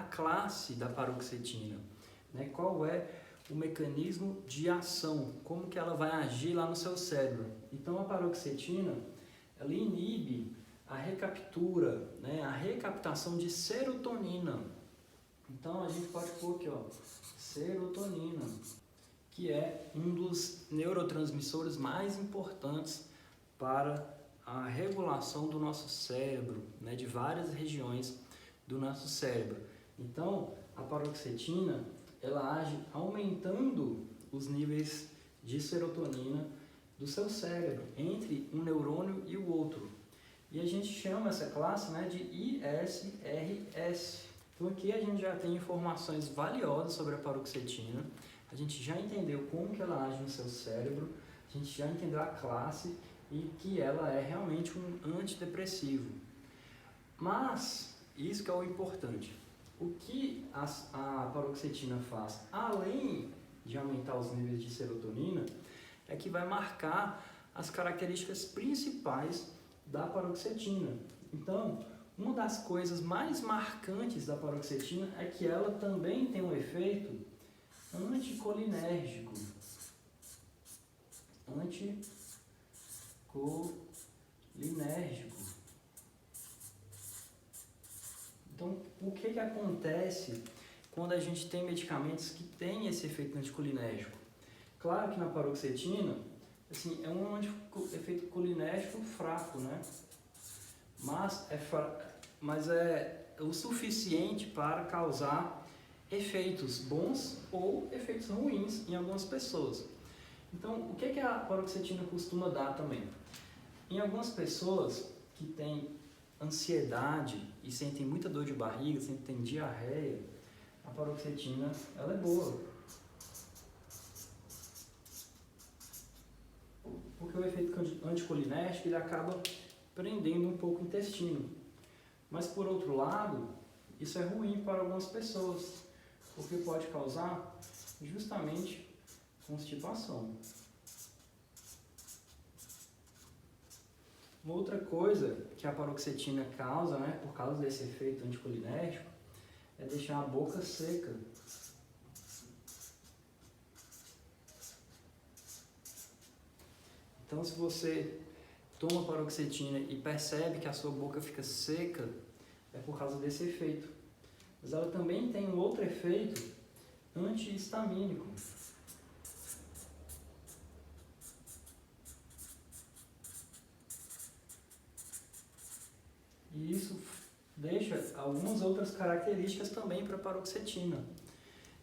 classe da paroxetina, né? Qual é o mecanismo de ação, como que ela vai agir lá no seu cérebro. Então a paroxetina, ela inibe a recaptura, né? A recaptação de serotonina. Então a gente pode pôr aqui, ó, serotonina, que é um dos neurotransmissores mais importantes para a regulação do nosso cérebro, né, de várias regiões do nosso cérebro. Então, a paroxetina, ela age aumentando os níveis de serotonina do seu cérebro, entre um neurônio e o outro. E a gente chama essa classe, né, de ISRS. Então aqui a gente já tem informações valiosas sobre a paroxetina, a gente já entendeu como que ela age no seu cérebro, a gente já entendeu a classe e que ela é realmente um antidepressivo. Mas, isso que é o importante, o que a paroxetina faz, além de aumentar os níveis de serotonina, é que vai marcar as características principais da paroxetina. Então, uma das coisas mais marcantes da paroxetina é que ela também tem um efeito anticolinérgico. Anticolinérgico. Então, o que acontece quando a gente tem medicamentos que têm esse efeito anticolinérgico? Claro que na paroxetina, assim, é um efeito colinérgico fraco, né? Mas é o suficiente para causar efeitos bons ou efeitos ruins em algumas pessoas. Então, o que a paroxetina costuma dar também? Em algumas pessoas que têm ansiedade e sentem muita dor de barriga, sentem diarreia, a paroxetina ela é boa. Porque o efeito anticolinérgico ele acaba prendendo um pouco o intestino. Mas por outro lado, isso é ruim para algumas pessoas, porque pode causar justamente constipação. Uma outra coisa que a paroxetina causa, né, por causa desse efeito anticolinérgico, é deixar a boca seca. Então, se você toma paroxetina e percebe que a sua boca fica seca, é por causa desse efeito. Mas ela também tem um outro efeito antihistamínico. E isso deixa algumas outras características também para a paroxetina.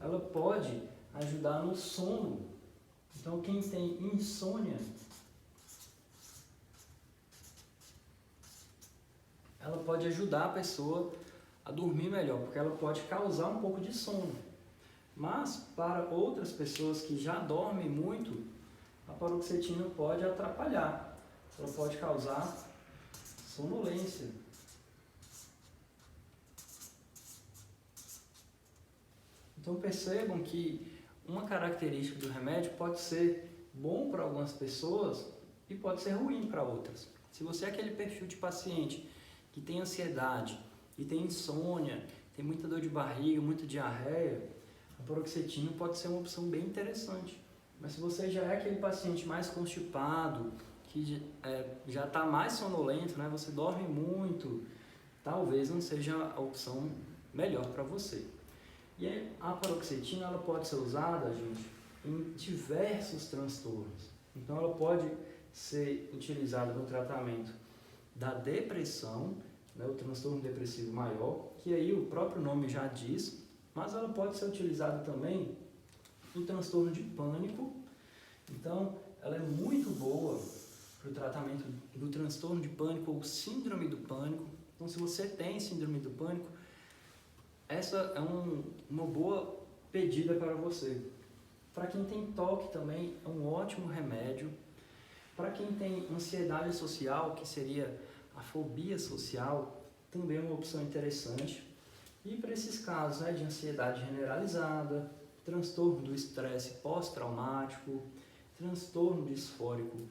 Ela pode ajudar no sono. Então, quem tem insônia, ela pode ajudar a pessoa a dormir melhor, porque ela pode causar um pouco de sono. Mas, para outras pessoas que já dormem muito, a paroxetina pode atrapalhar. Ela pode causar sonolência. Então percebam que uma característica do remédio pode ser bom para algumas pessoas e pode ser ruim para outras. Se você é aquele perfil de paciente que tem ansiedade e tem insônia, tem muita dor de barriga, muita diarreia, a paroxetina pode ser uma opção bem interessante. Mas se você já é aquele paciente mais constipado, que já está mais sonolento, né? Você dorme muito, talvez não seja a opção melhor para você. E a paroxetina ela pode ser usada, gente, em diversos transtornos. Então ela pode ser utilizada no tratamento da depressão, né, o transtorno depressivo maior, que aí o próprio nome já diz, mas ela pode ser utilizada também no transtorno de pânico. Então ela é muito boa para o tratamento do transtorno de pânico ou síndrome do pânico. Então se você tem síndrome do pânico, essa é uma boa pedida para você. Para quem tem TOC também é um ótimo remédio. Para quem tem ansiedade social, que seria a fobia social, também é uma opção interessante. E para esses casos, né, de ansiedade generalizada, transtorno do estresse pós-traumático, transtorno disfórico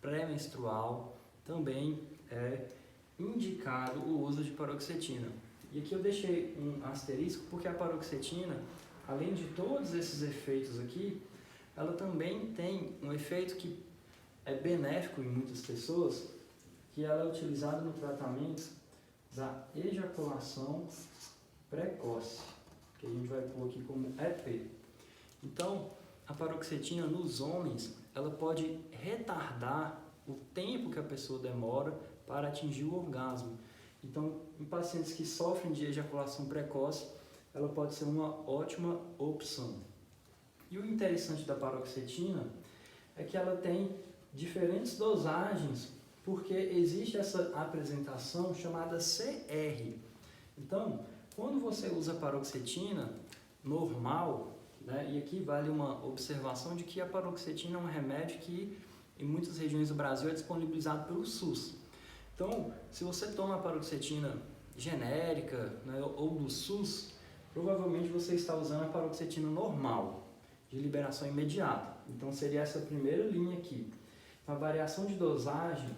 pré-menstrual, também é indicado o uso de paroxetina. E aqui eu deixei um asterisco porque a paroxetina, além de todos esses efeitos aqui, ela também tem um efeito que é benéfico em muitas pessoas, que ela é utilizada no tratamento da ejaculação precoce, que a gente vai pôr aqui como EP. Então, a paroxetina nos homens, ela pode retardar o tempo que a pessoa demora para atingir o orgasmo. Então, em pacientes que sofrem de ejaculação precoce, ela pode ser uma ótima opção. E o interessante da paroxetina é que ela tem diferentes dosagens, porque existe essa apresentação chamada CR. Então, quando você usa paroxetina normal, né, e aqui vale uma observação de que a paroxetina é um remédio que em muitas regiões do Brasil é disponibilizado pelo SUS. Então, se você toma a paroxetina genérica, né, ou do SUS, provavelmente você está usando a paroxetina normal, de liberação imediata. Então, seria essa primeira linha aqui. A variação de dosagem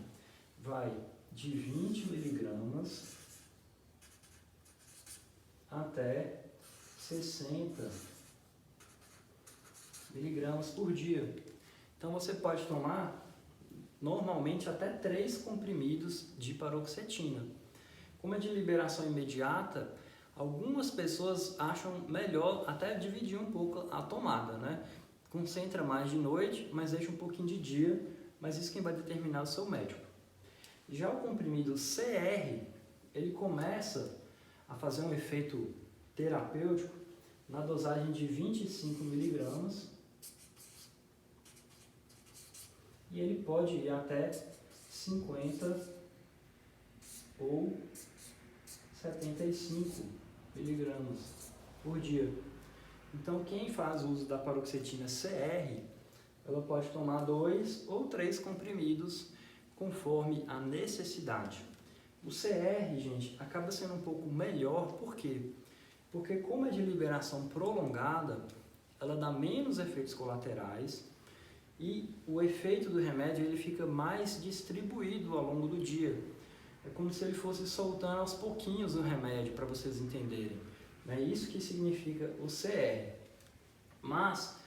vai de 20 miligramas até 60 miligramas por dia. Então, você pode tomar normalmente até 3 comprimidos de paroxetina. Como é de liberação imediata, algumas pessoas acham melhor até dividir um pouco a tomada, né? Concentra mais de noite, mas deixa um pouquinho de dia, mas isso quem vai determinar é o seu médico. Já o comprimido CR, ele começa a fazer um efeito terapêutico na dosagem de 25 miligramas e ele pode ir até 50 ou 75 miligramas por dia. Então, quem faz uso da paroxetina CR, ela pode tomar 2 ou 3 comprimidos conforme a necessidade. O CR, gente, acaba sendo um pouco melhor, por quê? Porque como é de liberação prolongada, ela dá menos efeitos colaterais e o efeito do remédio ele fica mais distribuído ao longo do dia. É como se ele fosse soltando aos pouquinhos o remédio, para vocês entenderem. É isso que significa o CR. Mas,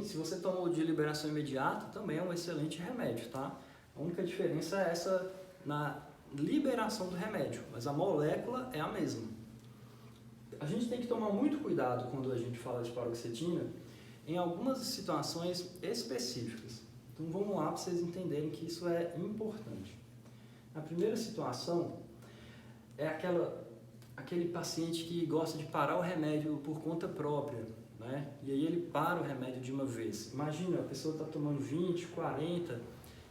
se você tomou de liberação imediata, também é um excelente remédio, tá? A única diferença é essa na liberação do remédio, mas a molécula é a mesma. A gente tem que tomar muito cuidado quando a gente fala de paroxetina em algumas situações específicas. Então vamos lá para vocês entenderem que isso é importante. A primeira situação é aquele paciente que gosta de parar o remédio por conta própria, né? E aí ele para o remédio de uma vez. Imagina, a pessoa está tomando 20, 40,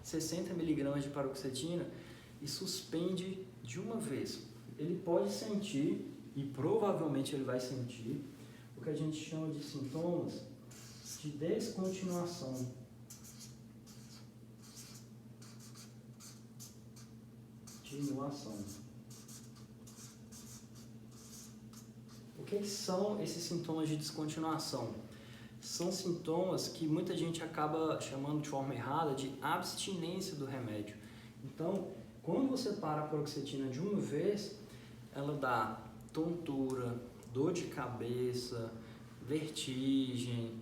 60 miligramas de paroxetina e suspende de uma vez. Ele pode sentir, e provavelmente ele vai sentir, o que a gente chama de sintomas de descontinuação. O que são esses sintomas de descontinuação? São sintomas que muita gente acaba chamando de forma errada de abstinência do remédio. Então, quando você para a paroxetina de uma vez, ela dá tontura, dor de cabeça, vertigem,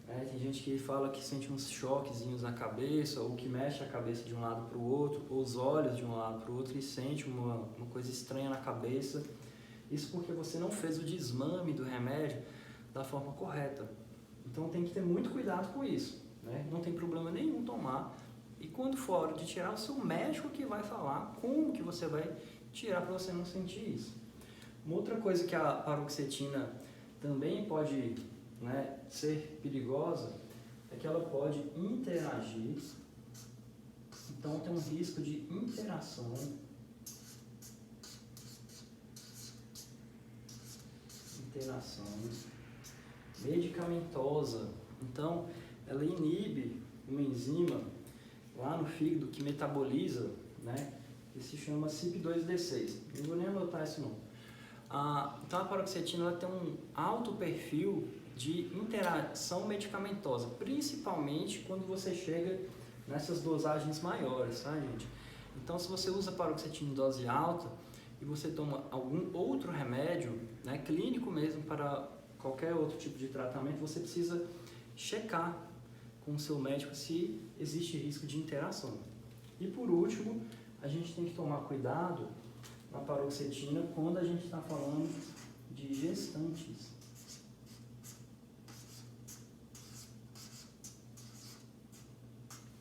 né? Tem gente que fala que sente uns choquezinhos na cabeça, ou que mexe a cabeça de um lado para o outro, ou os olhos de um lado para o outro e sente uma coisa estranha na cabeça. Isso porque você não fez o desmame do remédio da forma correta. Então tem que ter muito cuidado com isso, né? Não tem problema nenhum tomar. E quando for hora de tirar, o seu médico que vai falar como que você vai tirar para você não sentir isso. Uma outra coisa que a paroxetina também pode, né, ser perigosa é que ela pode interagir. Então tem um risco de interação medicamentosa. Então ela inibe uma enzima lá no fígado que metaboliza, né, que se chama CYP2D6. Não vou nem anotar isso não. Então a paroxetina ela tem um alto perfil de interação medicamentosa, principalmente quando você chega nessas dosagens maiores, tá, gente? Então se você usa paroxetina em dose alta e e você toma algum outro remédio, né, clínico mesmo, para qualquer outro tipo de tratamento, você precisa checar com o seu médico se existe risco de interação. E por último, a gente tem que tomar cuidado na paroxetina quando a gente está falando de gestantes.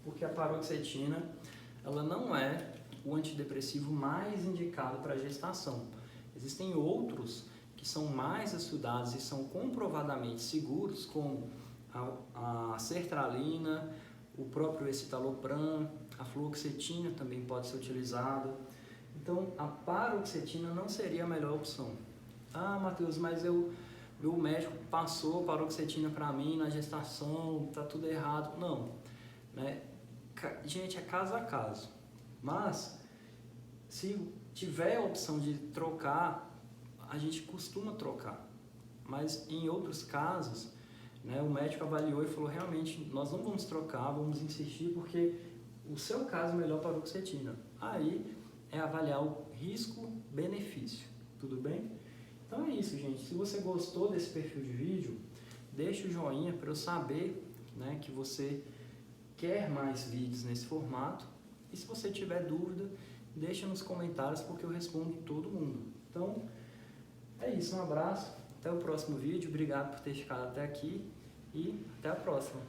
Porque a paroxetina, ela não é o antidepressivo mais indicado para gestação. Existem outros que são mais estudados e são comprovadamente seguros, como a sertralina, o próprio escitalopram, a fluoxetina também pode ser utilizada. Então, a paroxetina não seria a melhor opção. Ah, Matheus, mas meu médico passou paroxetina para mim na gestação, tá tudo errado. Não, né? Gente, é caso a caso. Mas, se tiver a opção de trocar, a gente costuma trocar. Mas, em outros casos, né, o médico avaliou e falou, realmente, nós não vamos trocar, vamos insistir, porque o seu caso é melhor paroxetina. Aí, é avaliar o risco-benefício, tudo bem? Então é isso, gente. Se você gostou desse perfil de vídeo, deixa o joinha para eu saber, né, que você quer mais vídeos nesse formato. E se você tiver dúvida, deixa nos comentários, porque eu respondo todo mundo. Então, é isso. Um abraço. Até o próximo vídeo. Obrigado por ter ficado até aqui. E até a próxima.